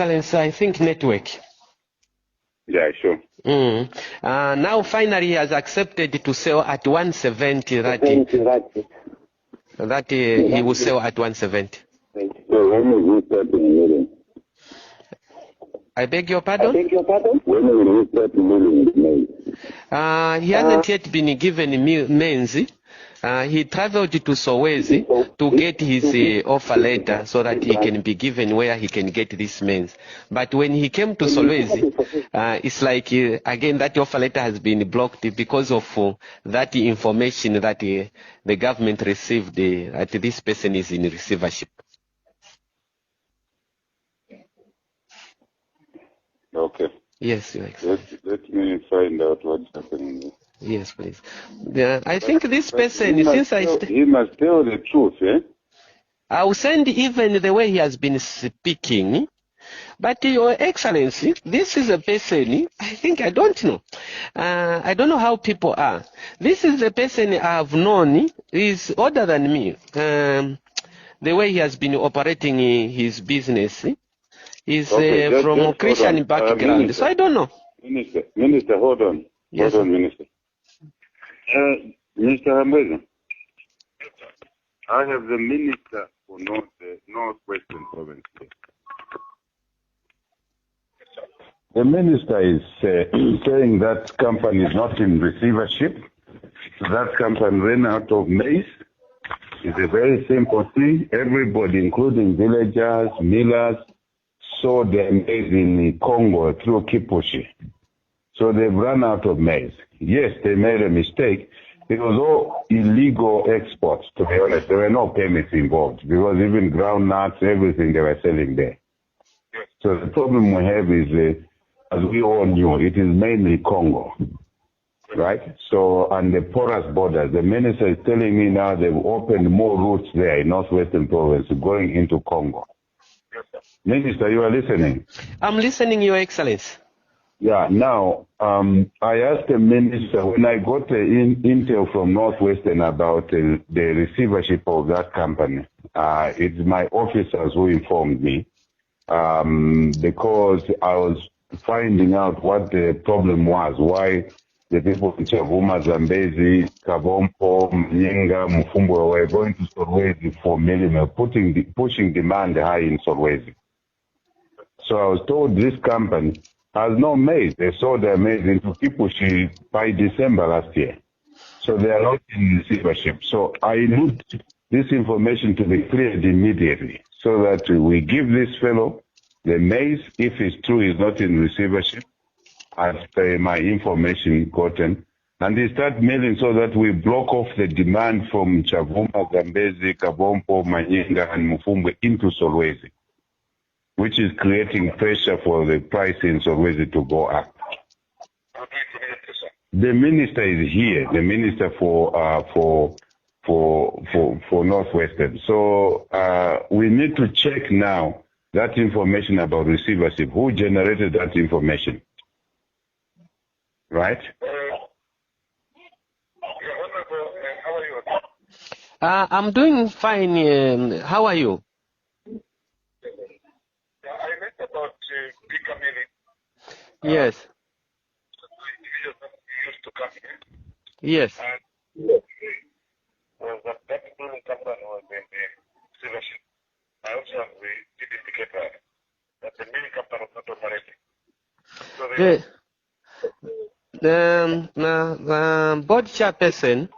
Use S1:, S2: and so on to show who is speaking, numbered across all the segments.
S1: Excellency, I think network.
S2: Yeah, sure.
S1: Now finally he has accepted to sell at 170 that he will sell at 170.
S2: So when will we start milling?
S1: I beg your pardon?
S2: When will we start milling maize?
S1: He hasn't yet been given Maize. He traveled to Solwezi to get his offer letter so that he can be given where he can get this Maize. But when he came to Solwezi, it's like, again, that offer letter has been blocked because of that information that the government received, that this person is in receivership.
S2: Okay.
S1: Yes, Your Excellency.
S2: Let me find out what's happening.
S1: Yes, please. I think this person,
S2: he
S1: since
S2: he must tell the truth, eh?
S1: I will send even the way he has been speaking. But Your Excellency, this is a person, I think, I don't know. I don't know how people are. This is the person I have known, is older than me. The way he has been operating his business is from a Christian background.
S2: Minister,
S1: so I don't know.
S2: Minister, hold on.
S1: Yes,
S2: hold on, Minister. Mr. Maize, I have the Minister for Northwestern Province. The Minister is saying that company is not in receivership. So that company ran out of maize. It's a very simple thing. Everybody, including villagers, millers, sold their maize in Congo through Kipushi. So they've run out of maize. Yes, they made a mistake. It was all illegal exports, to be honest. There were no permits involved because even groundnuts, everything they were selling there. So the problem we have is, as we all knew, it is mainly Congo, right? So, and the porous borders. The minister is telling me now they've opened more routes there in Northwestern Province going into Congo. Minister, you are listening?
S1: I'm listening, Your Excellency.
S2: Yeah, now, I asked the minister, when I got the intel from Northwestern about the receivership of that company, it's my officers who informed me, because I was finding out what the problem was, why the people in Chavuma, Zambezi, Kabompo, Mnyinga, Mfumbwe were going to Solwezi for milling, pushing demand high in Solwezi. So I was told this company has no maize. They sold their maize into Kipushi by December last year. So they are not in receivership. So I need this information to be cleared immediately so that we give this fellow the maize, if it's true he's not in receivership, as per my information gotten, and they start milling so that we block off the demand from Chavuma, Zambezi, Kabompo, Manyinga, and Mfumbwe into Solwezi, which is creating pressure for the price in Solwezi to go up. The minister is here, the minister for Northwestern. So we need to check now that information about receivership. Who generated that information? Right?
S1: I'm doing fine. How are you?
S3: I read about bigger milling.
S1: Yes.
S3: Used to come here.
S1: Yes.
S3: And that milling company was in the receivership. I also did indicate that the milling company was not operating. So
S1: board chairperson,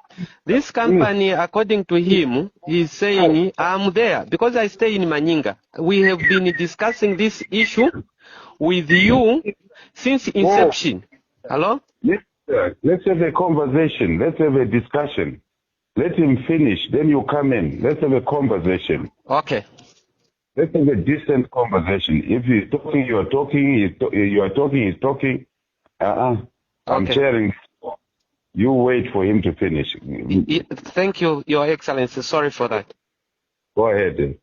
S1: this company, according to him, is saying, I'm there because I stay in Manyinga. We have been discussing this issue with you since inception. Hello?
S2: Let's have a conversation. Let's have a discussion. Let him finish. Then you come in. Let's have a conversation.
S1: Okay.
S2: Let's have a decent conversation. If he's talking, you are talking. You are talking, he's talking. I'm sharing. You wait for him to finish.
S1: Thank you, Your Excellency. Sorry for that.
S2: Go ahead.
S3: Yeah,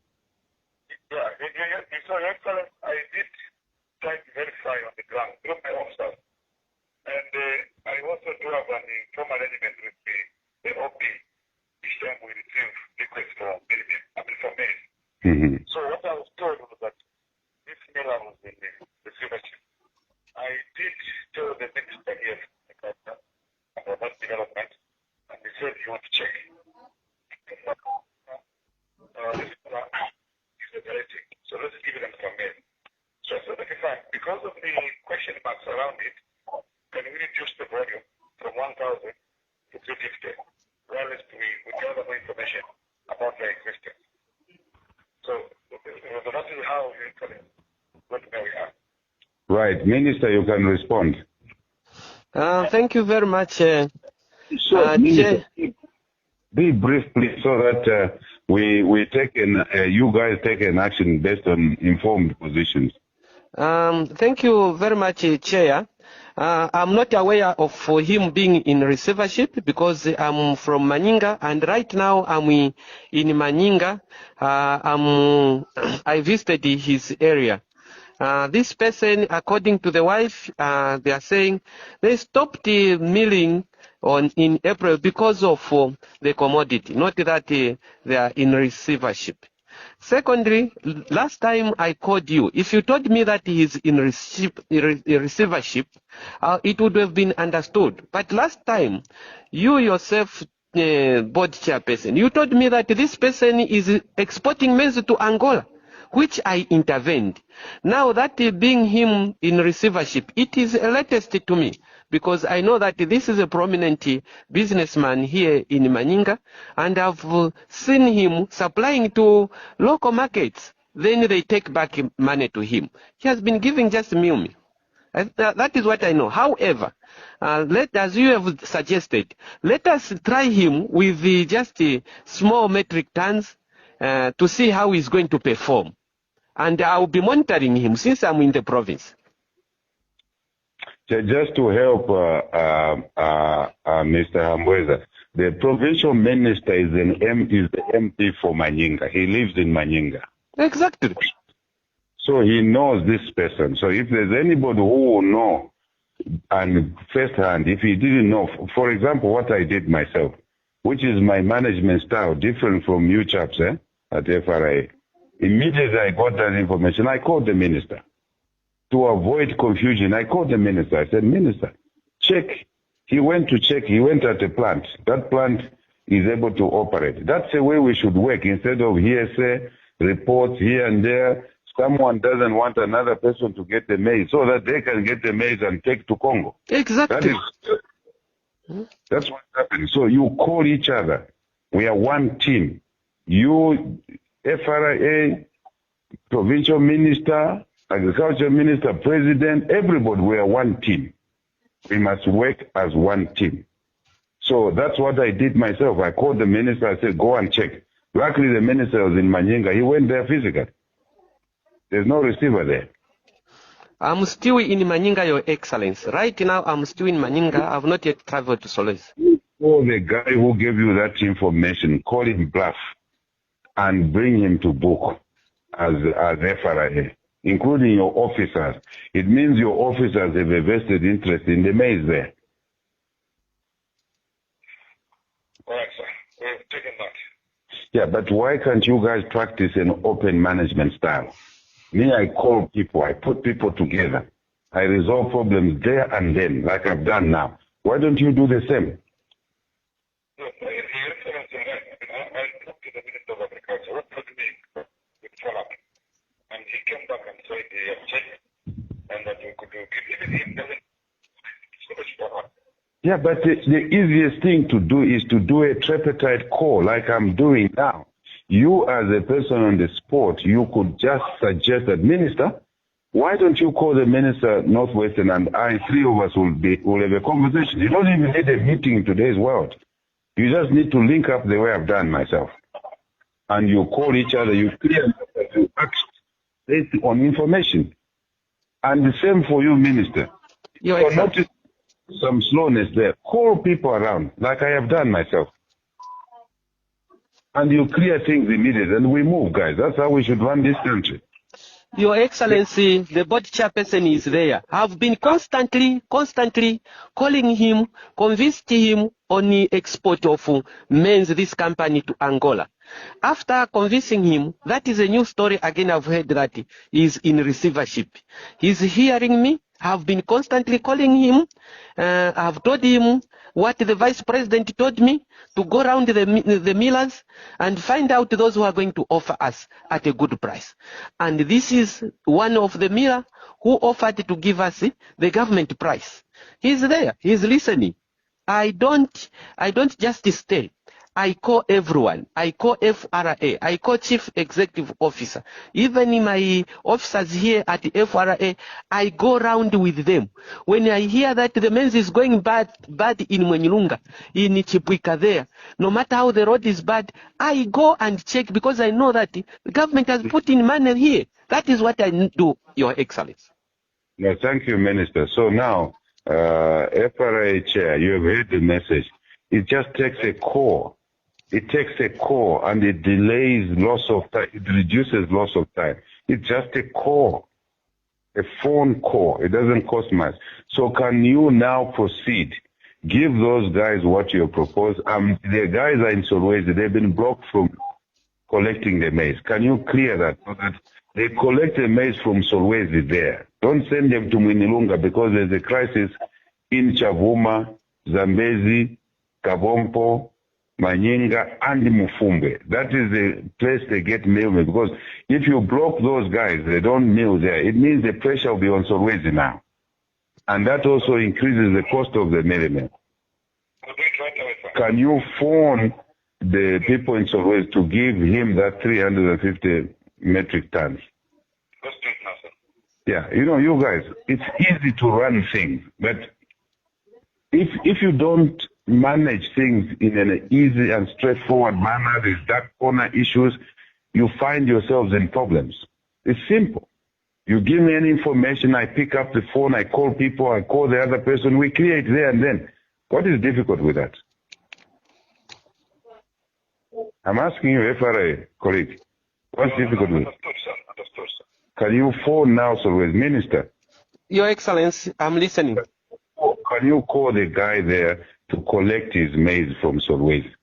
S3: so Your Excellency, I did try to verify on the ground through my own stuff. And I also do have an informal arrangement with the OP each time we receive requests for maize.
S2: Mm-hmm.
S3: So what I was told was that if Miller was in the receivership, I did tell the minister here about that development, and he said he wants to check. This is exaggerating, so let's give them some mail. So I said, okay, fine. Because of the question marks around it, can we reduce the volume from 1,000 to 350? Whereas we gather more information about their existence. So that is how we got where we are.
S2: Right. Minister, you can respond.
S1: Thank you very much.
S2: Minister, be brief, please, so that we take you guys take an action based on informed positions.
S1: Thank you very much, Chair. I'm not aware of him being in receivership because I'm from Manyinga, and right now I'm in Manyinga. I visited his area. This person, according to the wife, they are saying they stopped milling in April because of the commodity, not that they are in receivership. Secondly, last time I called you, if you told me that he is in receivership, it would have been understood. But last time, you yourself, board chairperson, you told me that this person is exporting maize to Angola, which I intervened. Now that being him in receivership, it is latest to me, because I know that this is a prominent businessman here in Manyinga, and I've seen him supplying to local markets. Then they take back money to him. He has been giving just meal. That is what I know. However, as you have suggested, let us try him with just small metric tons to see how he's going to perform. And I'll be monitoring him since I'm in the province.
S2: Just to help Mr. Hambweza, the provincial minister is the MP for Manyinga. He lives in Manyinga.
S1: Exactly.
S2: So he knows this person. So if there's anybody who will know, and firsthand, if he didn't know, for example, what I did myself, which is my management style, different from you chaps at FRA. Immediately I got that information, I called the minister. To avoid confusion, I called the minister. I said, Minister, check. He went to check. He went at the plant. That plant is able to operate. That's the way we should work. Instead of hearsay, reports here and there, someone doesn't want another person to get the maize so that they can get the maize and take to Congo.
S1: Exactly.
S2: That's what's happening. So you call each other. We are one team. You, FRA, provincial minister, agriculture minister, president, everybody, we are one team. We must work as one team. So that's what I did myself. I called the minister, I said, go and check. Luckily, the minister was in Manyinga. He went there physically. There's no receiver there.
S1: I'm still in Manyinga, Your Excellency. Right now, I'm still in Manyinga. I've not yet traveled to Solwezi.
S2: Call the guy who gave you that information, call him bluff, and bring him to book as FRA, including your officers. It means your officers have a vested interest in the maize there.
S3: All right, sir. We've taken that.
S2: Yeah, but why can't you guys practice an open management style? Me, I call people, I put people together. I resolve problems there and then, like I've done now. Why don't you do the same?
S3: Your Excellency, I talked to the Minister of Agriculture. What told me with follow-up? And he came back and said he had checked and that we could do it. Even if he doesn't so much follow-up.
S2: Yeah, but the easiest thing to do is to do a tripartite call like I'm doing now. You as a person on the spot, you could just suggest that, Minister, why don't you call the Minister Northwestern and three of us will have a conversation. You don't even need a meeting in today's world. You just need to link up the way I've done myself. And you call each other, you clear, you act based on information. And the same for you, Minister.
S1: Your
S2: So notice some slowness there. Call people around, like I have done myself. And you clear things immediately, and we move, guys. That's how we should run this country.
S1: Your Excellency, the board chairperson is there. I've been constantly calling him, convinced him on the export of Maize, this company, to Angola. After convincing him, that is a new story again. I've heard that he's in receivership. He's hearing me. I've been constantly calling him. I've told him what the vice president told me, to go around the millers and find out those who are going to offer us at a good price. And this is one of the miller who offered to give us the government price. He's there. He's listening. I don't just stay. I call everyone. I call FRA. I call Chief Executive Officer. Even in my officers here at the FRA, I go around with them. When I hear that the maize is going bad in Mwenyilunga, in Chipwika there, no matter how the road is bad, I go and check because I know that the government has put in money here. That is what I do, Your Excellency.
S2: Yeah, thank you, Minister. So now, FRA Chair, you have heard the message. It just takes a call. It takes a call and it delays loss of time. It reduces loss of time. It's just a call, a phone call. It doesn't cost much. So can you now proceed? Give those guys what you propose. The guys are in Solwezi. They've been blocked from collecting the maize. Can you clear that so that they collect the maize from Solwezi there? Don't send them to Mwenyilunga because there's a crisis in Chavuma, Zambezi, Kabompo, Manyinga, and Mufumbe. That is the place they get meal because if you block those guys, they don't mill there. It means the pressure will be on Solwezi now. And that also increases the cost of the mill. Can you phone the people in Solwezi to give him that 350 metric tons?
S3: Let's do it now, sir.
S2: Yeah, you know, you guys, it's easy to run things, but if you don't manage things in an easy and straightforward manner, these dark corner issues, you find yourselves in problems. It's simple. You give me any information, I pick up the phone, I call people, I call the other person, we clear it there and then. What is difficult with that? I'm asking you, FRA colleague, what's difficult with it?
S3: Understood, sir. Understood, sir.
S2: Can you phone now, Solwezi Minister?
S1: Your Excellency, I'm listening.
S2: Can you call the guy there to collect his maize from Solwezi?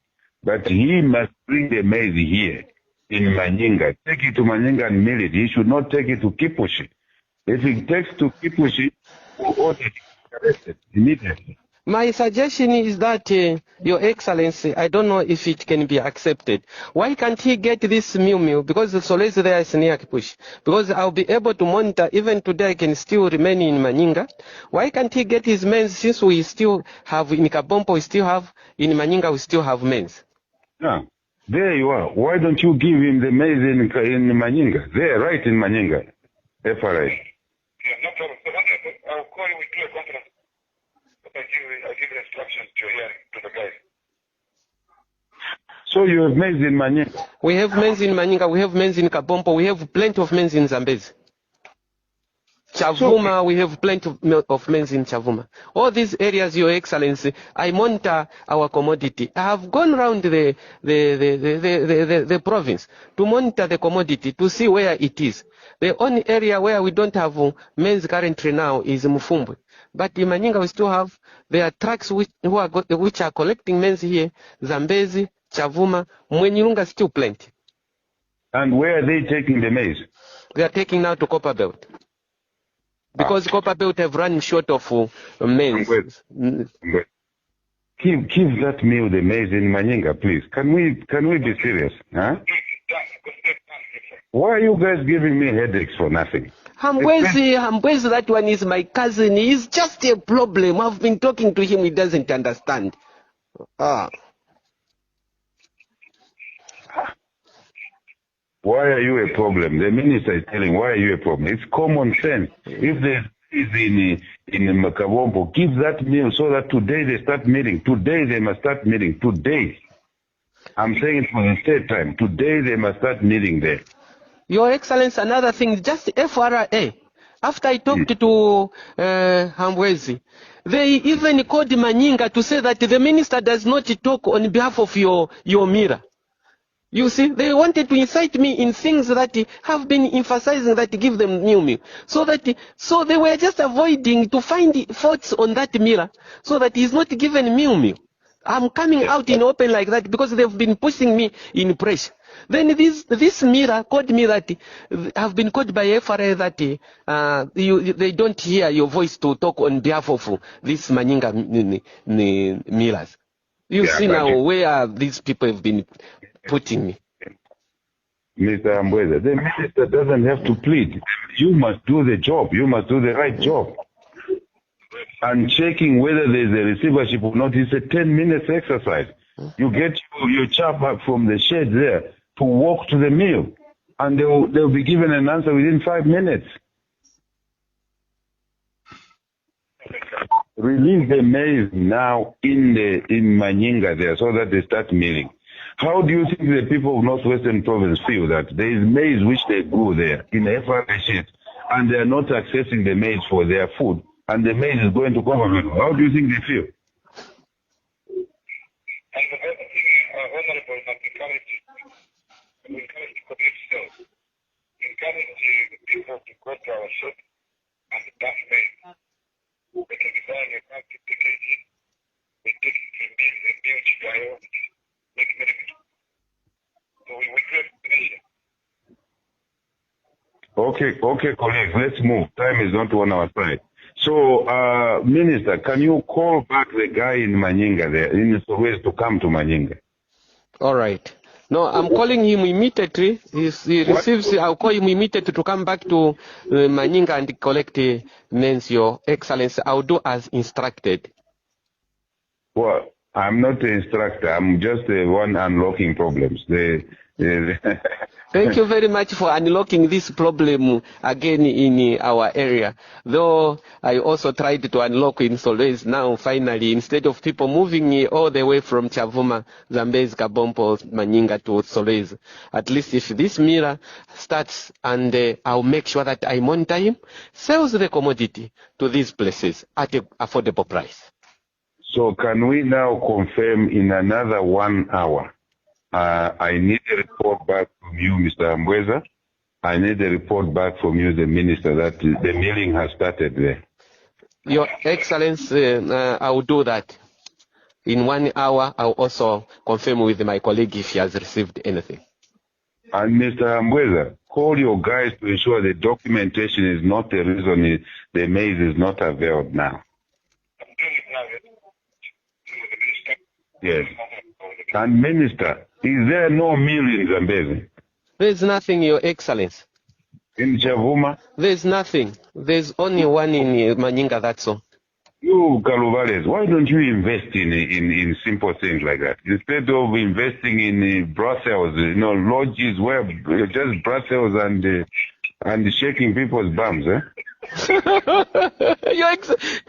S2: But he must bring the maize here in Manyinga. Take it to Manyinga and mill it. He should not take it to Kipushi. If he takes to Kipushi, we'll order it arrested immediately.
S1: My suggestion is that, Your Excellency, I don't know if it can be accepted. Why can't he get this meal? Because the Solwezi there is near Kipushi. Because I'll be able to monitor, even today I can still remain in Manyinga. Why can't he get his maize since we still have in Kabompo, we still have, in Manyinga we still have maize?
S2: Yeah, there you are. Why don't you give him the maize in Manyinga? There, right in Manyinga, FRA.
S3: Yeah, no problem. So I'll call you, we do a conference. I give instructions to hearing to the guys.
S2: So you have maize in Manyinga?
S1: We have maize in Manyinga, we have maize in Kabompo, we have plenty of maize in Zambezi. Chavuma, we have plenty of maize in Chavuma. All these areas, Your Excellency, I monitor our commodity. I have gone around the province to monitor the commodity to see where it is. The only area where we don't have maize currently now is Mufumbe. But in Manyinga we still have, there are trucks which are collecting maize here, Zambezi, Chavuma, Mwenyilunga still plenty.
S2: And where are they taking the maize?
S1: They are taking now to Copper Belt. Because Copper Belt have run short of maize.
S2: Give that meal the maize in Manyinga, please. Can we be serious? Huh? Why are you guys giving me headaches for nothing?
S1: Hambwezi, that one is my cousin. He's just a problem. I've been talking to him, he doesn't understand.
S2: Why are you a problem? The minister is telling, why are you a problem? It's common sense. If there is in Makabombo, give that meal so that today they start meeting. Today they must start meeting. Today. I'm saying it for the third time. Today they must start meeting there.
S1: Your Excellency, another thing, just FRA. After I talked to Hambwezi, they even called Manyinga to say that the minister does not talk on behalf of your mirror. You see, they wanted to incite me in things that have been emphasizing that give them new meal. So they were just avoiding to find faults on that mirror so that he's not given new meal. I'm coming out in open like that because they've been pushing me in pressure. Then this mirror called me that have been called by FRA that they don't hear your voice to talk on behalf of this Manyinga millers. You see now where these people have been putting me.
S2: Mr. Ambweza, the minister doesn't have to plead. You must do the job. You must do the right job. And checking whether there's a receivership or not is a 10-minute exercise. You get your chap up from the shed there to walk to the mill, and they'll be given an answer within 5 minutes. Release the maize now in Manyinga there so that they start milling. How do you think the people of Northwestern Province feel that there is maize which they grow there in the FRA shed, and they are not accessing the maize for their food, and the maize is going to government? How do you think they feel?
S3: And the other thing, Honorable, that encourage the community itself, encourage the people to go to our shop and buy maize. They can be buying a 50 kg, they take it to a mill chigayo, make medicine. So we create a nation.
S2: Okay, colleagues, let's move. Time is not on our side. So, Minister, can you call back the guy in Manyinga there, in Soweto, to come to Manyinga?
S1: All right. No, I'm calling him immediately. I'll call him immediately to come back to Manyinga and collect maize, Your Excellency. I'll do as instructed.
S2: Well, I'm not the instructor. I'm just the one unlocking problems.
S1: Thank you very much for unlocking this problem again in our area. Though I also tried to unlock in Solwezi now, finally, instead of people moving all the way from Chavuma, Zambezi, Kabompo, Manyinga to Solwezi. At least if this mirror starts, and I'll make sure that I monitor him, sells the commodity to these places at an affordable price.
S2: So can we now confirm in another 1 hour? I need a report back from you, Mr. Ambweza. I need a report back from you, the minister, that the milling has started there.
S1: Your Excellency, I will do that. In 1 hour, I'll also confirm with my colleague if he has received anything.
S2: And Mr. Ambweza, call your guys to ensure the documentation is not the reason the maize is not availed now.
S3: I'm doing it now.
S2: Yes. And Minister, is there no mill in Zambezi?
S1: There's nothing, Your Excellency.
S2: In Chavuma?
S1: There's nothing. There's only one in Manyinga, that's all.
S2: You, Kaluvales, why don't you invest in simple things like that? Instead of investing in Brussels, lodges where just Brussels and shaking people's bums, eh?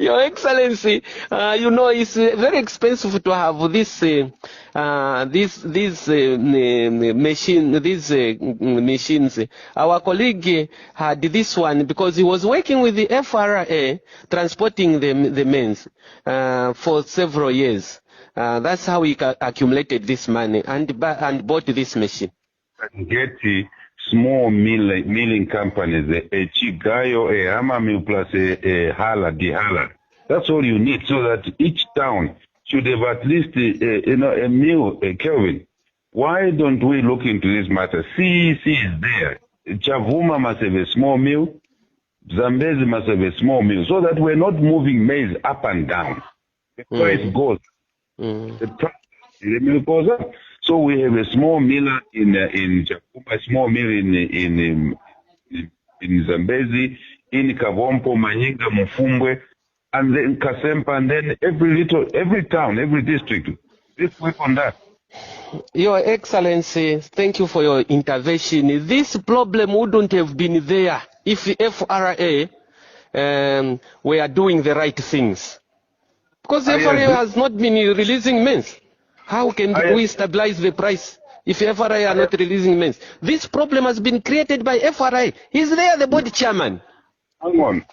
S1: Your Excellency, it's very expensive to have these machines. Our colleague had this one because he was working with the FRA transporting the maize for several years. That's how he accumulated this money and bought this machine.
S2: Get small milling companies, a Chigayo, a Hamamil plus a Hala, Dihala. That's all you need, so that each town should have at least a mill, Kelvin. Why don't we look into this matter? CEC is there. Chavuma must have a small mill. Zambezi must have a small mill, so that we're not moving maize up and down. The price goes. The mill goes up. So we have a small miller in Chavuma, a small mill in Zambezi, in Kavompo, Manyinga, Mufumbwe, and then Kasempa, and then every town, every district. Let's work on that.
S1: Your Excellency, thank you for your intervention. This problem wouldn't have been there if the FRA were doing the right things. Because the FRA has not been releasing maize. How can we stabilize the price if FRA are not releasing maize? This problem has been created by FRA. He's there, the board chairman.
S2: Hang on.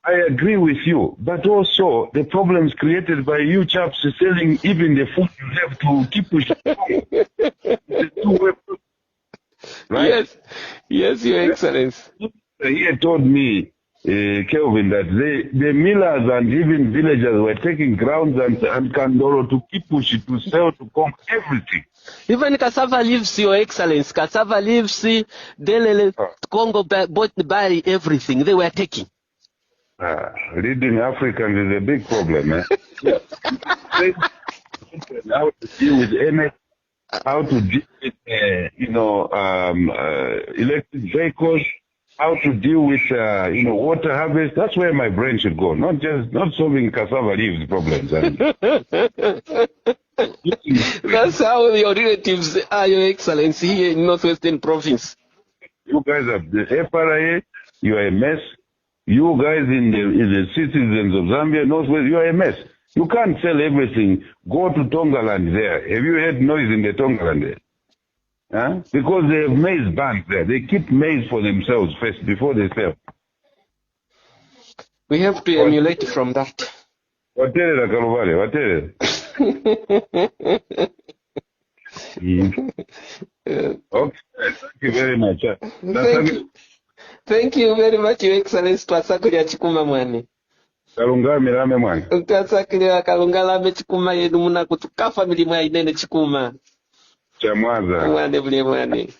S2: I agree with you. But also, the problems created by you chaps selling even the food you have to keep pushing. Right?
S1: Yes, Your Excellency.
S2: He told me Kelvin, that the millers and even villagers were taking grounds and candolo to keep pushing, to sell, to come, everything.
S1: Even cassava leaves, Your Excellency, cassava leaves, Delele, Congo bought by everything they were taking.
S2: Reading Africans is a big problem, eh? How to deal with MS, how to deal with, electric vehicles, how to deal with, water harvest. That's where my brain should go, not solving cassava leaves problems.
S1: That's how your relatives are, Your Excellency, here in Northwestern Province.
S2: You guys are the FRA, you are a mess. You guys in the citizens of Zambia, Northwest, you are a mess. You can't sell everything. Go to Tongaland there. Have you heard noise in the Tongaland there? Huh? Because they have maize banks there. They keep maize for themselves first before they sell.
S1: We have to emulate from that.
S2: Okay, thank you very much.
S1: Thank you very much, Your Excellency. Twasakulya chikuma mwani.
S2: Kalunga mirame mwani.
S1: Twasakulya kalunga lame chikuma yenu muna kutuka family mwa inene chikuma.
S2: Chamwaza.
S1: Mwani bule mwani.